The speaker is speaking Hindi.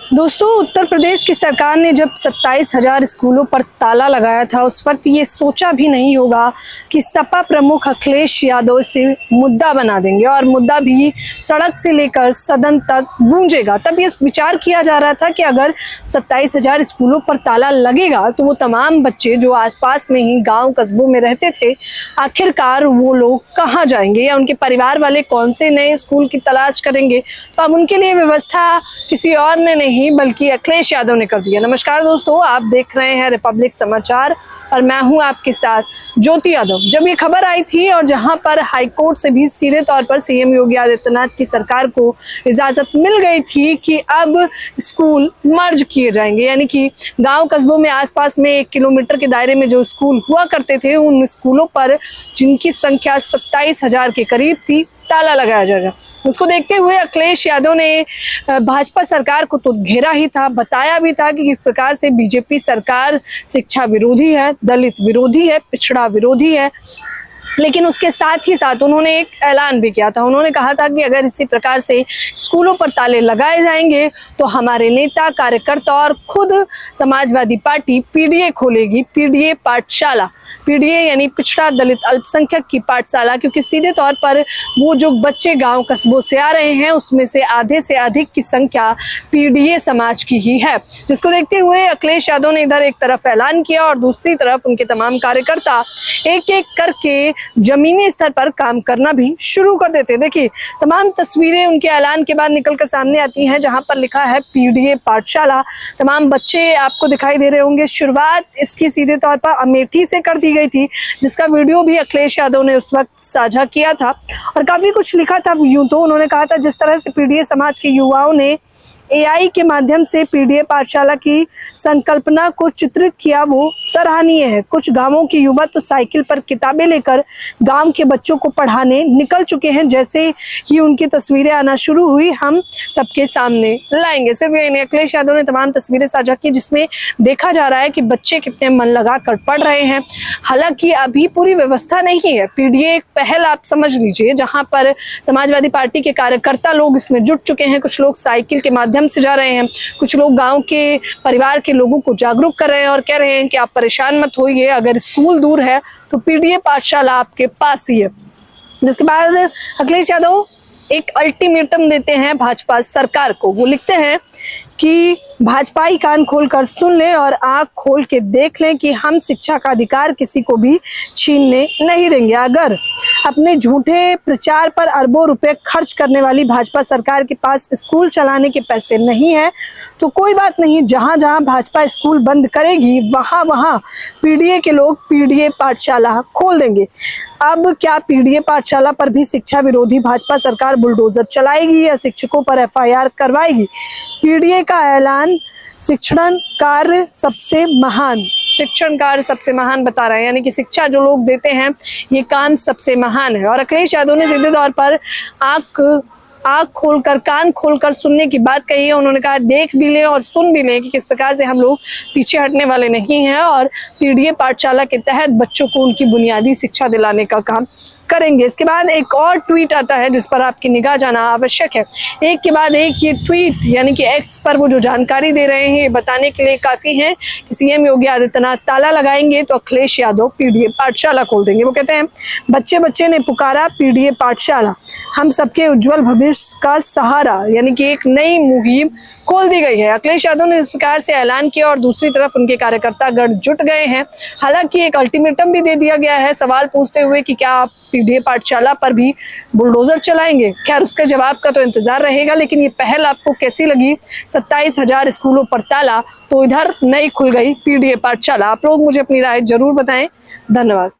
दोस्तों, उत्तर प्रदेश की सरकार ने जब 27,000 स्कूलों पर ताला लगाया था, उस वक्त ये सोचा भी नहीं होगा कि सपा प्रमुख अखिलेश यादव इसे मुद्दा बना देंगे और मुद्दा भी सड़क से लेकर सदन तक गूंजेगा। तब ये विचार किया जा रहा था कि अगर 27,000 स्कूलों पर ताला लगेगा तो वो तमाम बच्चे जो आसपास में ही गांव कस्बों में रहते थे, आखिरकार वो लोग कहाँ जाएंगे या उनके परिवार वाले कौन से नए स्कूल की तलाश करेंगे। तो अब उनके लिए व्यवस्था किसी और ने नहीं बल्कि अखिलेश यादव ने कर दिया। नमस्कार दोस्तों, आप देख रहे हैं रिपब्लिक समाचार और मैं हूं आपके साथ ज्योति यादव। जब ये खबर आई थी और जहां पर हाईकोर्ट से भी सीधे तौर पर सीएम योगी आदित्यनाथ की सरकार को इजाजत मिल गई थी कि अब स्कूल मर्ज किए जाएंगे, यानी कि गांव कस्बों में आसपास में 1 किलोमीटर के दायरे में जो स्कूल हुआ करते थे, उन स्कूलों पर जिनकी संख्या 27,000 के करीब थी, ताला लगाया जाएगा। उसको देखते हुए अखिलेश यादव ने भाजपा सरकार को तो घेरा ही था, बताया भी था कि किस प्रकार से बीजेपी सरकार शिक्षा विरोधी है, दलित विरोधी है, पिछड़ा विरोधी है। लेकिन उसके साथ ही साथ उन्होंने एक ऐलान भी किया था। उन्होंने कहा था कि अगर इसी प्रकार से स्कूलों पर ताले लगाए जाएंगे तो हमारे नेता, कार्यकर्ता और खुद समाजवादी पार्टी पीडीए खोलेगी, पीडीए पाठशाला। पीडीए यानी पिछड़ा दलित अल्पसंख्यक की पाठशाला, क्योंकि सीधे तौर पर वो जो बच्चे गांव कस्बों से आ रहे हैं उसमें से आधे से अधिक की संख्या पीडीए समाज की ही है। जिसको देखते हुए अखिलेश यादव ने इधर एक तरफ ऐलान किया और दूसरी तरफ उनके तमाम कार्यकर्ता एक एक करके जमीनी स्तर पर काम करना भी शुरू कर देते। देखिए, तमाम तस्वीरें उनके ऐलान के बाद निकलकर सामने आती हैं, जहां पर लिखा है पीडीए पाठशाला। तमाम बच्चे आपको दिखाई दे रहे होंगे। शुरुआत इसकी सीधे तौर पर अमेठी से कर दी गई थी, जिसका वीडियो भी अखिलेश यादव ने उस वक्त साझा किया था और काफी कुछ लिखा था। यूं तो उन्होंने कहा था, जिस तरह से पीडीए समाज के युवाओं ने एआई के माध्यम से पीडीए पाठशाला की संकल्पना को चित्रित किया, वो सराहनीय है। कुछ गांवों के युवा तो साइकिल पर किताबें लेकर गांव के बच्चों को पढ़ाने निकल चुके हैं। जैसे ही उनकी तस्वीरें आना शुरू हुई, हम सबके सामने लाएंगे। सिर्फ ये अखिलेश यादव ने तमाम तस्वीरें साझा की जिसमें देखा जा रहा है कि बच्चे कितने मन लगा कर पढ़ रहे हैं। हालांकि अभी पूरी व्यवस्था नहीं है। पीडीए एक पहल आप समझ लीजिए, जहां पर समाजवादी पार्टी के कार्यकर्ता लोग इसमें जुट चुके हैं। कुछ लोग साइकिल के माध्यम से जा रहे हैं, कुछ लोग गांव के परिवार के लोगों को जागरूक कर रहे हैं और कह रहे हैं कि आप परेशान मत होइए, अगर स्कूल दूर है तो पीडीए पाठशाला आपके पास ही है। जिसके बाद अखिलेश यादव एक अल्टीमेटम देते हैं भाजपा सरकार को। वो लिखते हैं कि भाजपाई कान खोलकर सुन लें और आंख खोल के देख लें कि हम शिक्षा का अधिकार किसी को भी छीनने नहीं देंगे। अगर अपने झूठे प्रचार पर अरबों रुपए खर्च करने वाली भाजपा सरकार के पास स्कूल चलाने के पैसे नहीं है तो कोई बात नहीं, जहां जहां भाजपा स्कूल बंद करेगी वहां वहां पीडीए के लोग पीडीए पाठशाला खोल देंगे। अब क्या पीडीए पाठशाला पर भी शिक्षा विरोधी भाजपा सरकार बुलडोजर चलाएगी या शिक्षकों पर एफआईआर करवाएगी? पीडीए का ऐलान शिक्षण कार्य सबसे महान बता रहे हैं, यानी कि शिक्षा जो लोग देते हैं ये काम सबसे महान है। और अखिलेश यादव ने सीधे तौर पर आँख खोलकर, कान खोलकर सुनने की बात कही है। उन्होंने कहा देख भी लें और सुन भी लें कि किस प्रकार से हम लोग पीछे हटने वाले नहीं हैं और पीडीए पाठशाला के तहत बच्चों को उनकी बुनियादी शिक्षा दिलाने का काम करेंगे। इसके बाद एक और ट्वीट आता है जिस पर आपकी निगाह जाना आवश्यक है। एक के बाद एक ये ट्वीट, यानी कि एक्स पर वो जो जानकारी दे रहे हैं, ये बताने के लिए काफी है कि सीएम योगी आदित्यनाथ ताला लगाएंगे तो अखिलेश यादव पीडीए पाठशाला खोल देंगे। वो कहते हैं, बच्चे ने पुकारा पीडीए पाठशाला, हम सबके उज्जवल भविष्य का सहारा, यानी कि एक नई मुहिम खोल दी गई है। अखिलेश यादव ने इस प्रकार से ऐलान किया और दूसरी तरफ उनके कार्यकर्ता गण जुट गए हैं। हालांकि एक अल्टीमेटम भी दे दिया गया है, सवाल पूछते हुए कि क्या आप पीडीए पाठशाला पर भी बुलडोजर चलाएंगे। खैर, उसके जवाब का तो इंतजार रहेगा। लेकिन ये पहल आपको कैसी लगी? 27,000 स्कूलों पर ताला तो इधर नई खुल गई पीडीए पाठशाला। आप लोग मुझे अपनी राय जरूर बताएं। धन्यवाद।